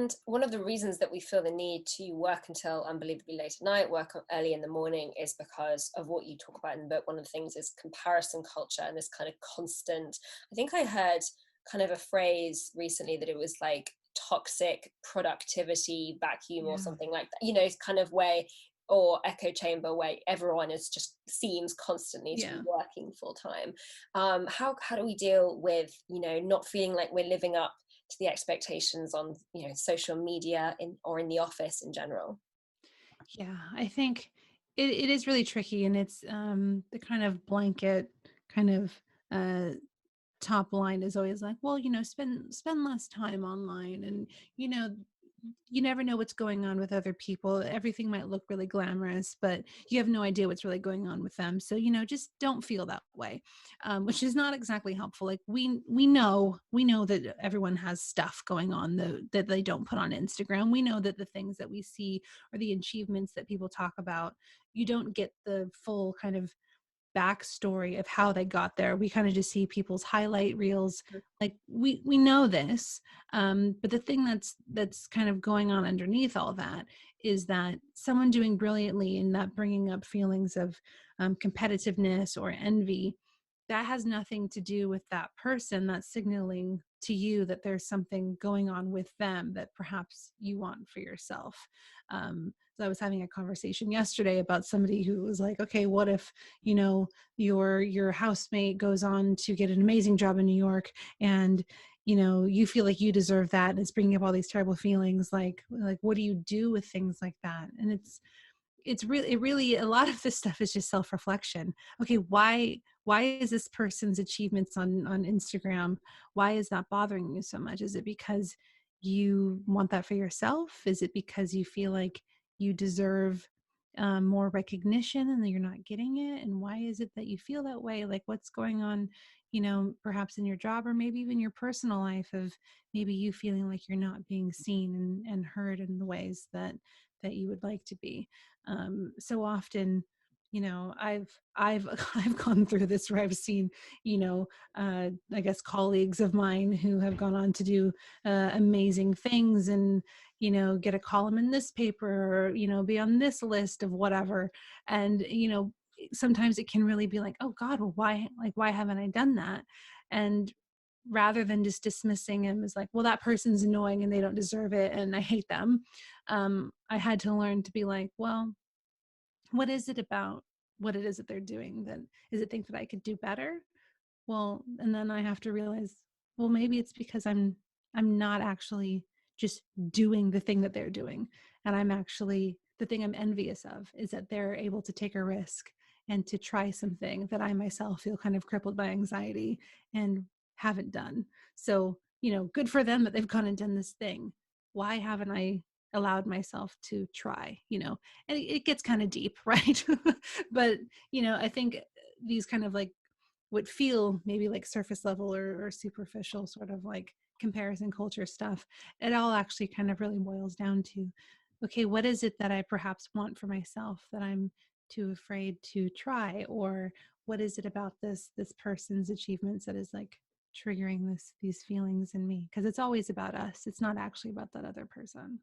And one of the reasons that we feel the need to work until unbelievably late at night, early in the morning, is because of what you talk about in the book. One of the things is comparison culture and this kind of constant. I think I heard kind of a phrase recently that it was like toxic productivity vacuum or Yeah. something like that, it's kind of way, or echo chamber where everyone is just seems constantly to be Yeah. working full time. How do we deal with not feeling like we're living up to the expectations on social media or in the office in general? Yeah. I think it is really tricky, and it's the kind of blanket kind of uh top line is always like, well, spend less time online, and you know you never know what's going on with other people. Everything might look really glamorous, but you have no idea what's really going on with them. So just don't feel that way, which is not exactly helpful. Like we know that everyone has stuff going on that they don't put on Instagram. We know that the things that we see or the achievements that people talk about, you don't get the full kind of backstory of how they got there. We kind of just see people's highlight reels. Like we know this, but the thing that's kind of going on underneath all that is that someone doing brilliantly and not bringing up feelings of competitiveness or envy, that has nothing to do with that person. That's signaling to you that there's something going on with them that perhaps you want for yourself. So I was having a conversation yesterday about somebody who was like, okay, what if your housemate goes on to get an amazing job in New York, and you feel like you deserve that, and it's bringing up all these terrible feelings. Like what do you do with things like that? And it's really a lot of this stuff is just self-reflection. Okay, why is this person's achievements on Instagram, why is that bothering you so much? Is it because you want that for yourself? Is it because you feel like you deserve more recognition and that you're not getting it? And why is it that you feel that way? Like what's going on, perhaps in your job, or maybe even your personal life, of maybe you feeling like you're not being seen and heard in the ways that you would like to be. So often, I've I've gone through this where I've seen, I guess colleagues of mine who have gone on to do amazing things, and get a column in this paper, or be on this list of whatever. And sometimes it can really be like, oh God, well, why haven't I done that? And rather than just dismissing him as like, well, that person's annoying and they don't deserve it and I hate them, I had to learn to be like, well, what is it about what it is that they're doing, that is it think that I could do better? Well, and then I have to realize, well, maybe it's because I'm not actually just doing the thing that they're doing. And I'm actually, the thing I'm envious of is that they're able to take a risk and to try something that I myself feel kind of crippled by anxiety and haven't done. So, good for them that they've gone and done this thing. Why haven't I allowed myself to try? And it gets kind of deep, right? But, I think these kind of like would feel maybe like surface level or superficial sort of like comparison culture stuff, it all actually kind of really boils down to, okay, what is it that I perhaps want for myself that I'm too afraid to try? Or what is it about this person's achievements that is like triggering these feelings in me? Because it's always about us, it's not actually about that other person.